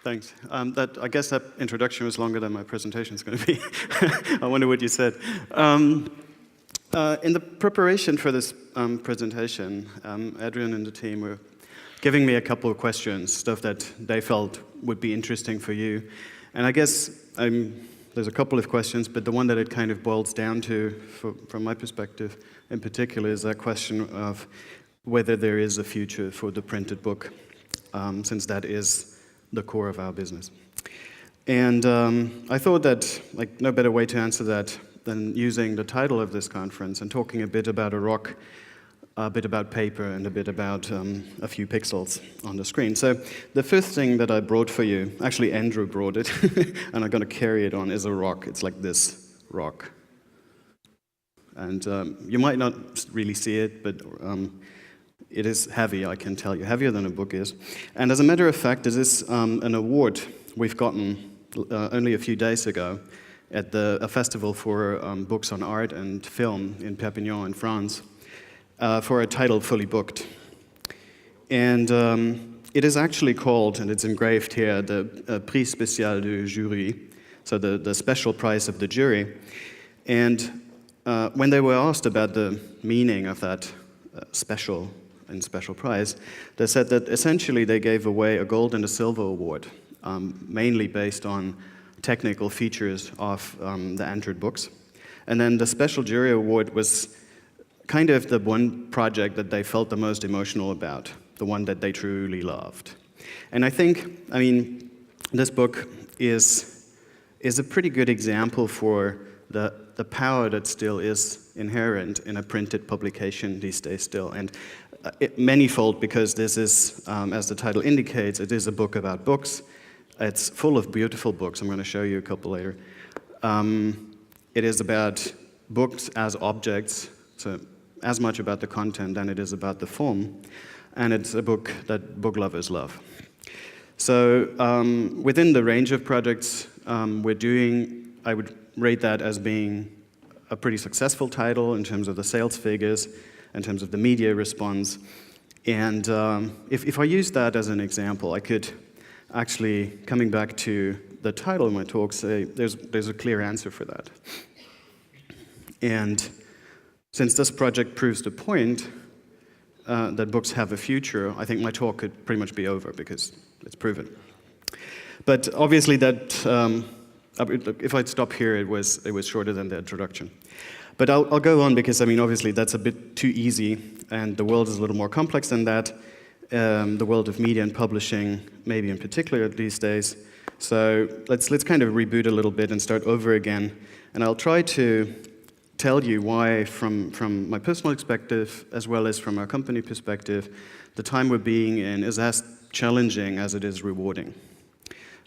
Thanks. I guess that introduction was longer than my presentation is going to be. I wonder what you said. In the preparation for this presentation, Adrian and the team were giving me a couple of questions, stuff that they felt would be interesting for you. And I guess there's a couple of questions, but the one that it kind of boils down to, from my perspective in particular, is that question of whether there is a future for the printed book, since that is the core of our business. And I thought that no better way to answer that than using the title of this conference and talking a bit about a rock, a bit about paper, and a bit about a few pixels on the screen. So the first thing that I brought for you, actually Andrew brought it, and I'm going to carry it on, is a rock. It's like this rock. And you might not really see it, but it is heavy, I can tell you, heavier than a book is. And as a matter of fact, this is an award we've gotten only a few days ago at a festival for books on art and film in Perpignan in France for a title Fully Booked. And it is actually called, and it's engraved here, the Prix Spécial du Jury, so the special prize of the jury. And when they were asked about the meaning of that special prize, they said that essentially they gave away a gold and a silver award, mainly based on technical features of the entered books. And then the special jury award was kind of the one project that they felt the most emotional about, the one that they truly loved. And I think, this book is a pretty good example for the power that still is inherent in a printed publication these days still. And manifold, because this is, as the title indicates, it is a book about books. It's full of beautiful books. I'm going to show you a couple later. It is about books as objects, so as much about the content than it is about the form. And it's a book that book lovers love. So within the range of projects we're doing, I would rate that as being a pretty successful title in terms of the sales figures, in terms of the media response. And if I use that as an example, I could actually, coming back to the title of my talk, say there's a clear answer for that. And since this project proves the point that books have a future, I think my talk could pretty much be over because it's proven. But obviously that, if I'd stop here, it was shorter than the introduction. But I'll go on because, obviously that's a bit too easy, and the world is a little more complex than that. The world of media and publishing, maybe in particular these days. So let's kind of reboot a little bit and start over again. And I'll try to tell you why, from my personal perspective, as well as from our company perspective, the time we're being in is as challenging as it is rewarding.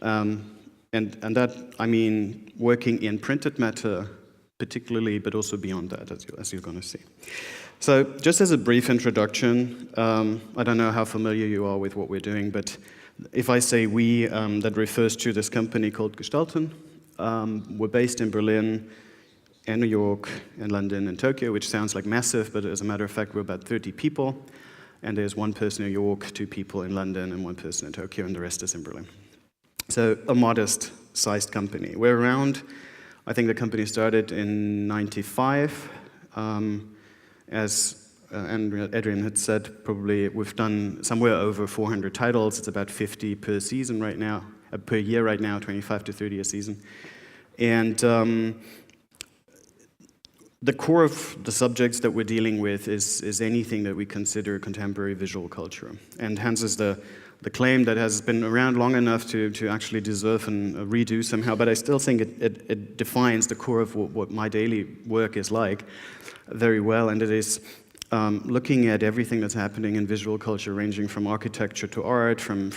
And that, working in printed matter particularly, but also beyond that, as you're going to see. So just as a brief introduction, I don't know how familiar you are with what we're doing, but if I say we, that refers to this company called Gestalten. We're based in Berlin, in New York, in London, and Tokyo, which sounds like massive, but as a matter of fact, we're about 30 people, and there's one person in New York, 2 people in London, and 1 person in Tokyo, and the rest is in Berlin. So a modest-sized company. We're around, I think the company started in '95. As Adrian had said, probably we've done somewhere over 400 titles. It's about 50 per season right now, per year right now, 25 to 30 a season. And the core of the subjects that we're dealing with is anything that we consider contemporary visual culture. And hence is the claim that has been around long enough to actually deserve a redo somehow, but I still think it defines the core of what my daily work is like very well, and it is looking at everything that's happening in visual culture, ranging from architecture to art, from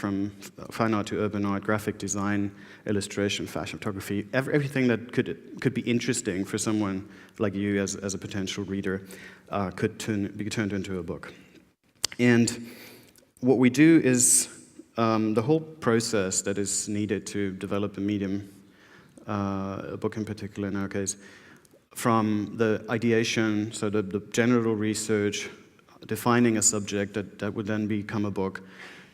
fine art to urban art, graphic design, illustration, fashion photography, everything that could be interesting for someone like you as a potential reader could be turned into a book. And what we do is the whole process that is needed to develop a medium, a book in particular in our case, from the ideation, so the general research, defining a subject that would then become a book,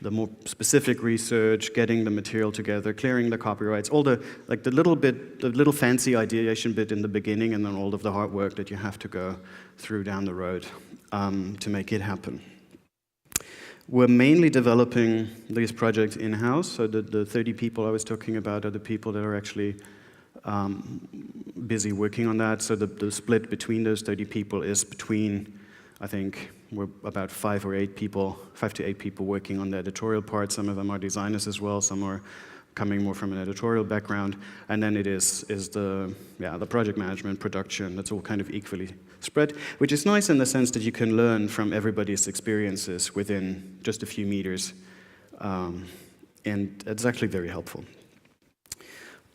the more specific research, getting the material together, clearing the copyrights, all the little fancy ideation bit in the beginning, and then all of the hard work that you have to go through down the road to make it happen. We're mainly developing these projects in-house, so the 30 people I was talking about are the people that are actually busy working on that. So the split between those 30 people is between, I think, we're about 5 to 8 people working on the editorial part. Some of them are designers as well, some are coming more from an editorial background, and then it is the project management, production, that's all kind of equally spread, which is nice in the sense that you can learn from everybody's experiences within just a few meters, and it's actually very helpful.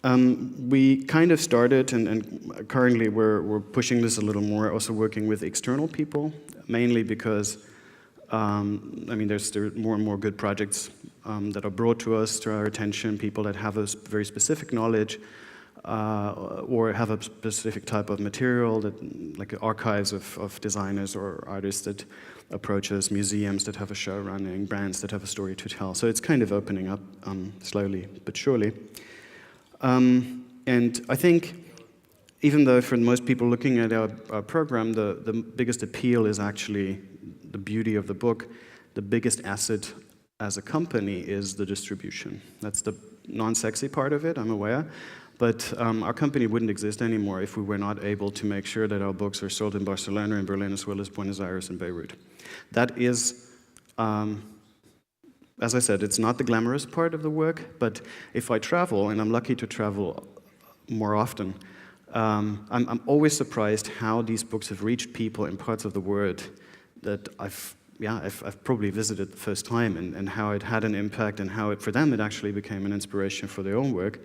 We kind of started, and currently we're pushing this a little more, also working with external people, mainly because there are more and more good projects that are brought to us, to our attention, people that have a very specific knowledge or have a specific type of material, that, like archives of designers or artists that approach us, museums that have a show running, brands that have a story to tell. So it's kind of opening up slowly but surely. And I think, even though for most people looking at our program, the biggest appeal is actually the beauty of the book, the biggest asset as a company is the distribution. That's the non-sexy part of it, I'm aware, but our company wouldn't exist anymore if we were not able to make sure that our books are sold in Barcelona and Berlin, as well as Buenos Aires and Beirut. That is, as I said, it's not the glamorous part of the work, but if I travel, and I'm lucky to travel more often, I'm always surprised how these books have reached people in parts of the world that I've probably visited the first time, and how it had an impact, and how for them it actually became an inspiration for their own work.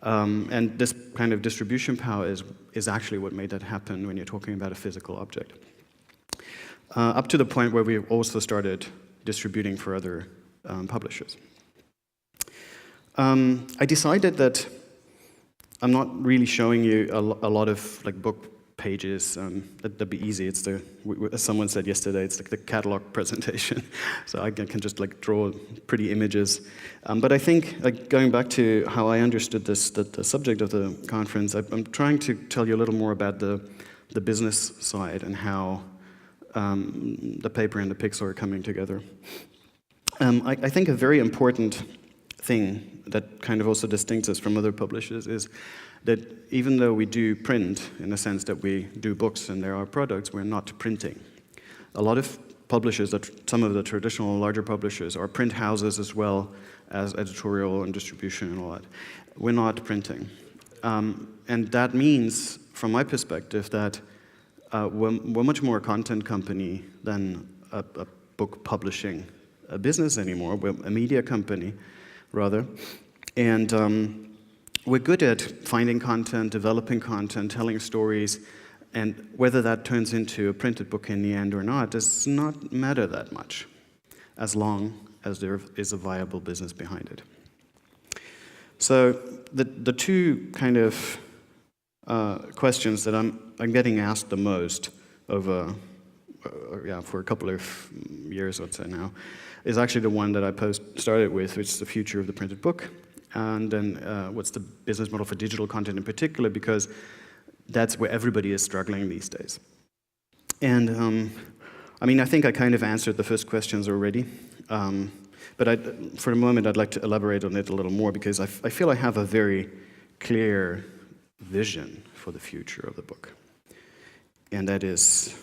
And this kind of distribution power is actually what made that happen when you're talking about a physical object. Up to the point where we also started distributing for other publishers. I decided that I'm not really showing you a lot of book pages. That'd be easy. It's as someone said yesterday, it's like the catalog presentation. So I can just draw pretty images. But I think, going back to how I understood this, the subject of the conference, I'm trying to tell you a little more about the business side and how the paper and the pixel are coming together. I think a very important thing that kind of also distincts us from other publishers is that even though we do print, in the sense that we do books and there are products, we're not printing. A lot of publishers, some of the traditional larger publishers, are print houses as well as editorial and distribution and all that. We're not printing. And that means, from my perspective, that we're much more a content company than a book publishing a business anymore. We're a media company, rather. And we're good at finding content, developing content, telling stories, and whether that turns into a printed book in the end or not does not matter that much, as long as there is a viable business behind it. So the two kind of questions that I'm getting asked the most over for a couple of years or so now is actually the one that I started with, which is the future of the printed book, and then what's the business model for digital content in particular, because that's where everybody is struggling these days. And I think I kind of answered the first questions already, but for the moment I'd like to elaborate on it a little more, because I feel I have a very clear vision for the future of the book, and that is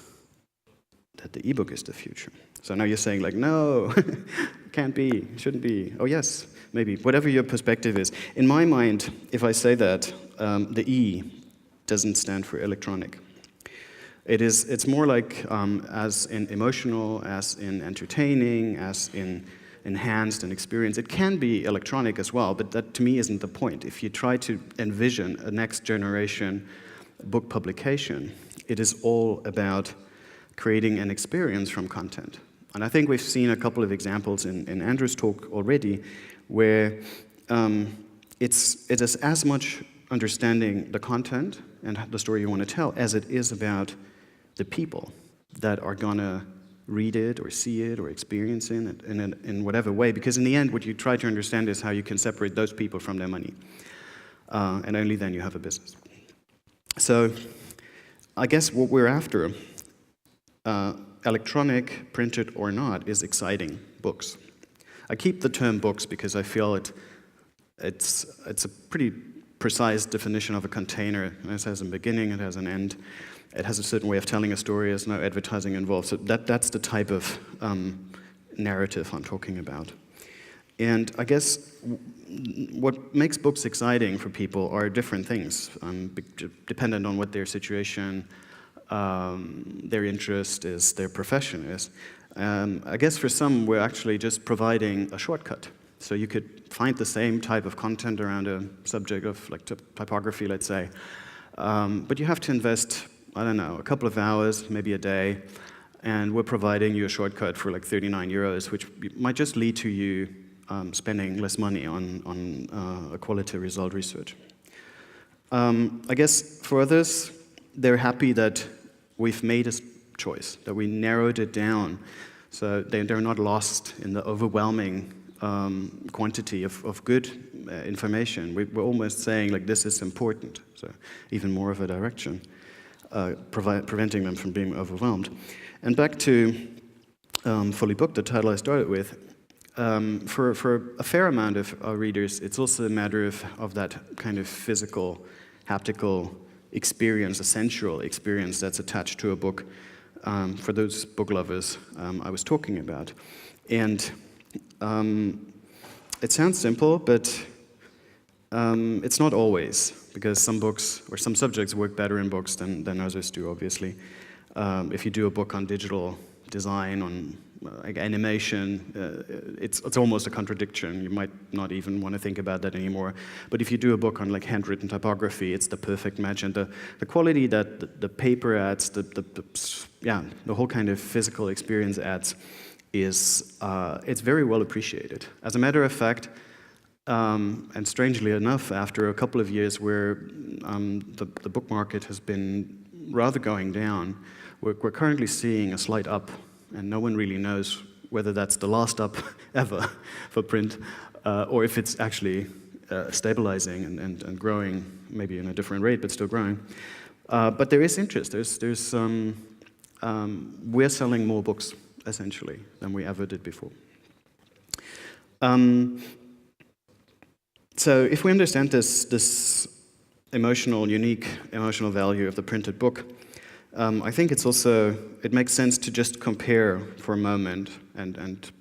that the ebook is the future. So now you're saying no, can't be, shouldn't be. Oh yes, maybe, whatever your perspective is. In my mind, if I say that, the E doesn't stand for electronic. It's more like as in emotional, as in entertaining, as in enhanced and experienced. It can be electronic as well, but that to me isn't the point. If you try to envision a next generation book publication, it is all about creating an experience from content. And I think we've seen a couple of examples in Andrew's talk already, where it is as much understanding the content and the story you want to tell as it is about the people that are going to read it or see it or experience it in whatever way, because in the end what you try to understand is how you can separate those people from their money. And only then you have a business. So I guess what we're after, electronic, printed or not, is exciting books. I keep the term books because I feel it's a pretty precise definition of a container. It has a beginning, it has an end, it has a certain way of telling a story, there's no advertising involved. So that's the type of narrative I'm talking about. And I guess what makes books exciting for people are different things, dependent on what their situation, their interest is, their profession is. I guess for some, we're actually just providing a shortcut. So you could find the same type of content around a subject of like typography, let's say, but you have to invest, I don't know, a couple of hours, maybe a day, and we're providing you a shortcut for like 39 euros, which might just lead to you spending less money on a quality result research. I guess for others, they're happy that we've made a choice, that we narrowed it down, so they're not lost in the overwhelming quantity of good information. We're almost saying like this is important, so even more of a direction, preventing them from being overwhelmed. And back to Fully Booked, the title I started with. For a fair amount of our readers, it's also a matter of that kind of physical, haptical experience, a sensual experience that's attached to a book, for those book lovers I was talking about. And it sounds simple, but it's not always, because some books or some subjects work better in books than others do, obviously. If you do a book on digital design, on like animation, it's almost a contradiction. You might not even want to think about that anymore. But if you do a book on like handwritten typography, it's the perfect match. And the quality that the paper adds, the whole kind of physical experience adds, is it's very well appreciated. As a matter of fact, and strangely enough, after a couple of years where the book market has been rather going down, we're currently seeing a slight up, and no one really knows whether that's the last up ever for print, or if it's actually stabilizing and growing, maybe in a different rate, but still growing. But there is interest. We're selling more books, essentially, than we ever did before. So if we understand this unique emotional value of the printed book, I think it makes sense to just compare for a moment, and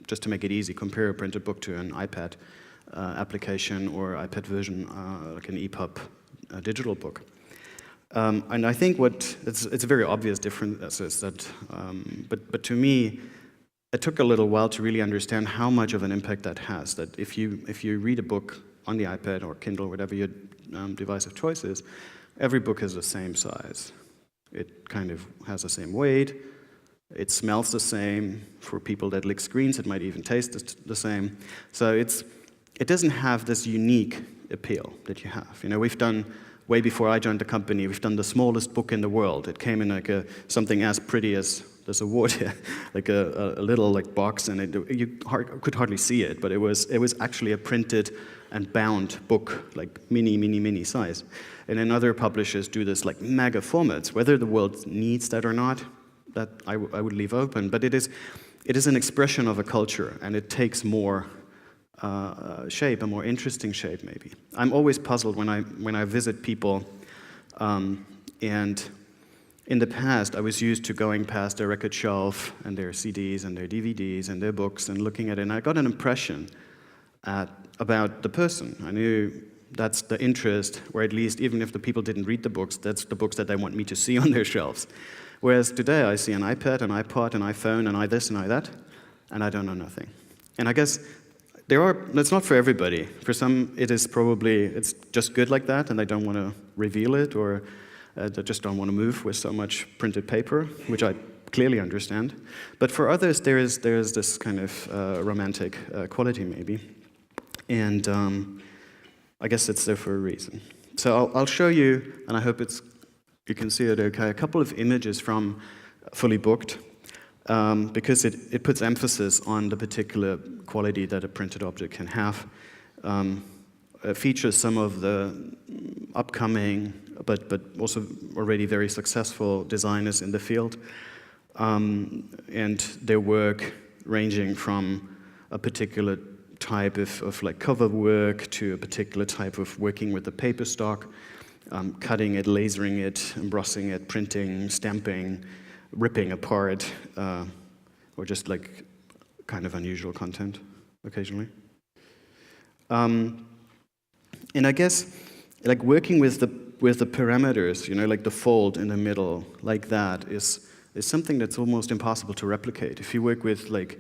just to make it easy, compare a printed book to an iPad application or iPad version, like an EPUB digital book. And I think it's a very obvious difference, but to me, it took a little while to really understand how much of an impact that has. That if you read a book on the iPad or Kindle, whatever your device of choice is, every book is the same size. It kind of has the same weight. It smells the same. For people that lick screens, it might even taste the same. So it doesn't have this unique appeal that you have. You know, we've done, way before I joined the company, we've done the smallest book in the world. It came in like something as pretty as this award here, like a little like box, and you could hardly see it, but it was actually a printed and bound book, like mini size. And then other publishers do this like mega formats. Whether the world needs that or not, that I would leave open. But it is an expression of a culture, and it takes more shape, a more interesting shape maybe. I'm always puzzled when I visit people, and in the past I was used to going past their record shelf and their CDs and their DVDs and their books and looking at it, and I got an impression about the person. I knew that's the interest, or at least even if the people didn't read the books, that's the books that they want me to see on their shelves. Whereas today I see an iPad, an iPod, an iPhone, and I this and I that, and I don't know nothing. And I guess that's not for everybody. For some, it's just good like that, and they don't want to reveal it, or they just don't want to move with so much printed paper, which I clearly understand. But for others, there is this kind of romantic quality maybe, and I guess it's there for a reason. So I'll show you, and I hope you can see it okay, a couple of images from Fully Booked. because it puts emphasis on the particular quality that a printed object can have. It features some of the upcoming, but also already very successful designers in the field, and their work ranging from a particular type of like cover work to a particular type of working with the paper stock, cutting it, lasering it, embossing it, printing, stamping, ripping apart, or just like kind of unusual content occasionally. And I guess like working with the parameters, like the fold in the middle, like that is something that's almost impossible to replicate. If you work with like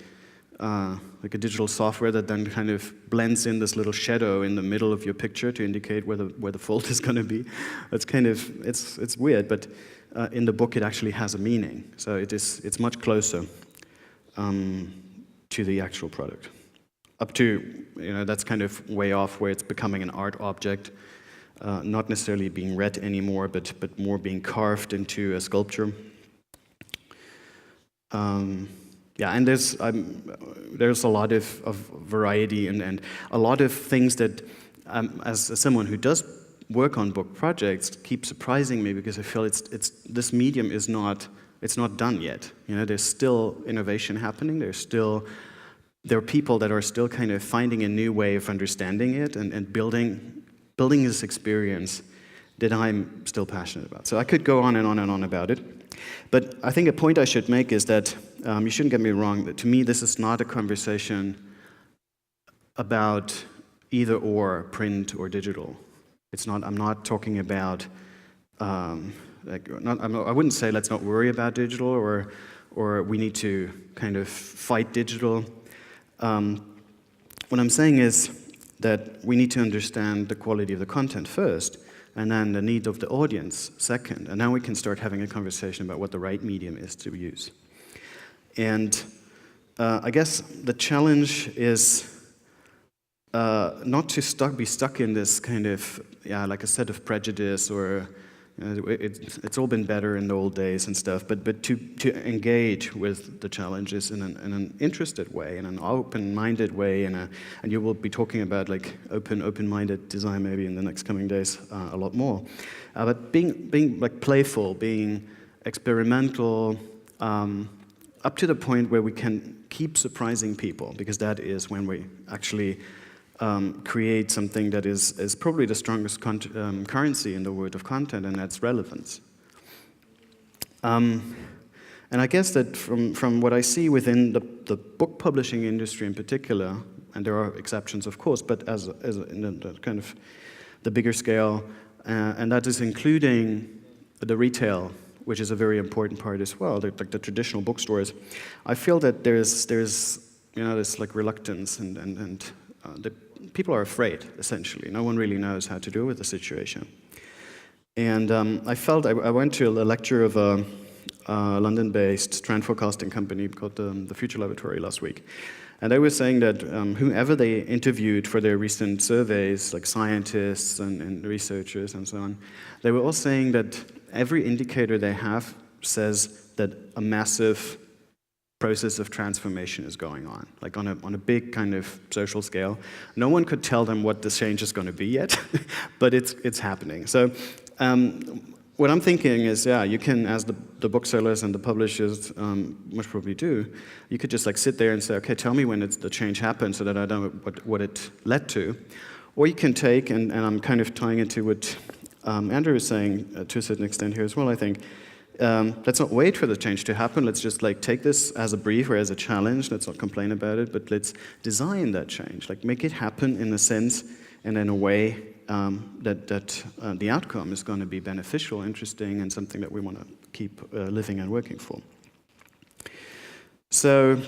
a digital software that then kind of blends in this little shadow in the middle of your picture to indicate where the fold is going to be, it's weird. But in the book, it actually has a meaning. So it's much closer to the actual product. Up to, that's kind of way off where it's becoming an art object, not necessarily being read anymore, but more being carved into a sculpture. And there's a lot of variety and a lot of things that, as someone who does work on book projects, keep surprising me because I feel this medium is not done yet. There's still innovation happening. There are people that are still kind of finding a new way of understanding it and building this experience that I'm still passionate about. So I could go on and on and on about it. But I think a point I should make is that, you shouldn't get me wrong, that to me this is not a conversation about either or, print or digital. I'm not talking about, I wouldn't say let's not worry about digital or we need to kind of fight digital. What I'm saying is that we need to understand the quality of the content first, and then the need of the audience second, and then we can start having a conversation about what the right medium is to use. And I guess the challenge is not to be stuck in this kind of, like a set of prejudice or it's all been better in the old days and stuff, but to engage with the challenges in an interested way, in an open-minded way, and you will be talking about like open-minded design maybe in the next coming days a lot more. But being like playful, being experimental, up to the point where we can keep surprising people, because that is when we actually create something that is probably the strongest currency in the world of content, and that's relevance. And I guess that from what I see within the book publishing industry in particular, and there are exceptions of course, but as in the kind of the bigger scale, and that is including the retail, which is a very important part as well, the traditional bookstores. I feel that there's this like reluctance and the people are afraid, essentially. No one really knows how to deal with the situation. And I went to a lecture of a London-based trend forecasting company called the Future Laboratory last week. And they were saying that whoever they interviewed for their recent surveys, like scientists and researchers and so on, they were all saying that every indicator they have says that a massive process of transformation is going on, like on a big kind of social scale. No one could tell them what the change is going to be yet, but it's happening. So what I'm thinking is, you can, as the booksellers and the publishers most probably do, you could just like sit there and say, okay, tell me when the change happened so that I know what it led to. Or you can take, and I'm kind of tying into what Andrew is saying to a certain extent here as well, I think, let's not wait for the change to happen. Let's just like take this as a brief or as a challenge. Let's not complain about it, but let's design that change. Like make it happen in a sense and in a way that the outcome is going to be beneficial, interesting, and something that we want to keep living and working for. So,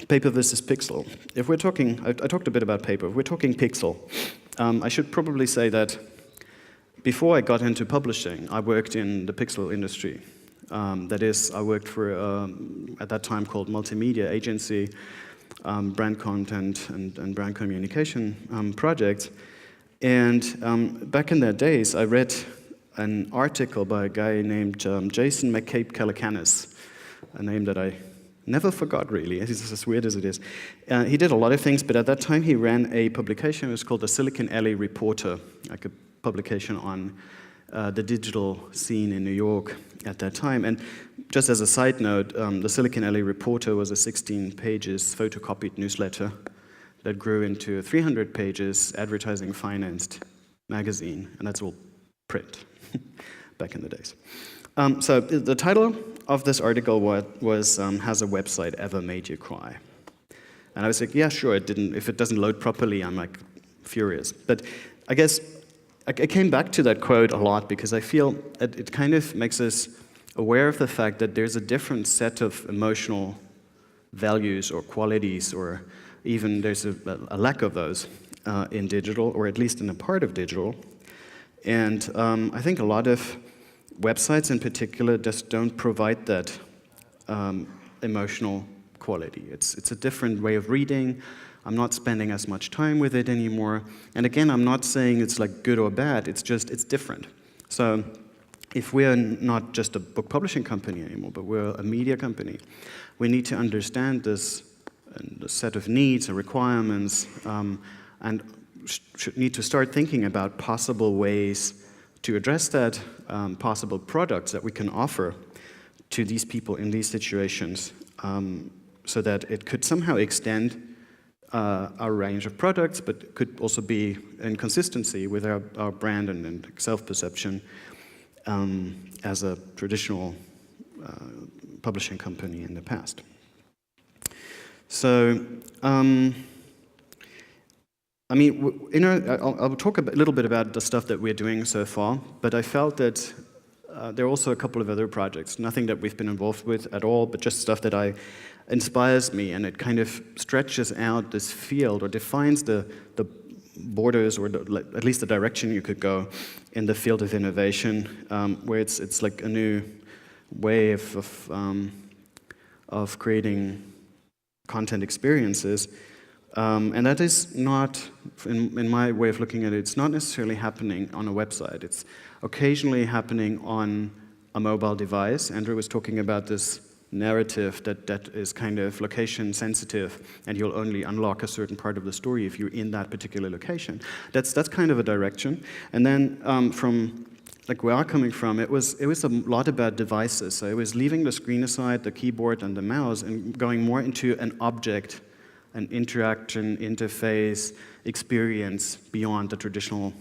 paper versus pixel. If we're talking, I talked a bit about paper. If we're talking pixel, I should probably say that before I got into publishing, I worked in the pixel industry. That is, I worked for, at that time called multimedia agency, brand content and brand communication projects. And back in their days, I read an article by a guy named Jason McCabe Calacanis, a name that I never forgot, really. It's as weird as it is. He did a lot of things, but at that time he ran a publication. It was called the Silicon Alley Reporter, like a publication on the digital scene in New York at that time. And just as a side note, the Silicon Alley Reporter was a 16 pages photocopied newsletter that grew into a 300 pages advertising-financed magazine, and that's all print back in the days. So the title of this article was Has a Website Ever Made You Cry? And I was like, yeah, sure, if it doesn't load properly, I'm like furious. But I guess I came back to that quote a lot because I feel it kind of makes us aware of the fact that there's a different set of emotional values or qualities, or even there's a lack of those in digital, or at least in a part of digital. And I think a lot of websites in particular just don't provide that emotional quality. It's a different way of reading. I'm not spending as much time with it anymore. And again, I'm not saying it's like good or bad, it's different. So if we're not just a book publishing company anymore, but we're a media company, we need to understand this and the set of needs and requirements, and should need to start thinking about possible ways to address that, possible products that we can offer to these people in these situations, so that it could somehow extend our range of products, but could also be in consistency with our brand and self-perception as a traditional publishing company in the past. So, I mean, I'll talk a little bit about the stuff that we're doing so far, but I felt that there are also a couple of other projects, nothing that we've been involved with at all, but just stuff that inspires me, and it kind of stretches out this field or defines the borders, or at least the direction you could go in the field of innovation, where it's like a new way of creating content experiences. And that is not, in my way of looking at it, it's not necessarily happening on a website. It's occasionally happening on a mobile device. Andrew was talking about this narrative that is kind of location sensitive, and you'll only unlock a certain part of the story if you're in that particular location. That's kind of a direction. And then from like where I'm coming from, it was a lot about devices. So it was leaving the screen aside, the keyboard and the mouse, and going more into an object, an interaction, interface, experience beyond the traditional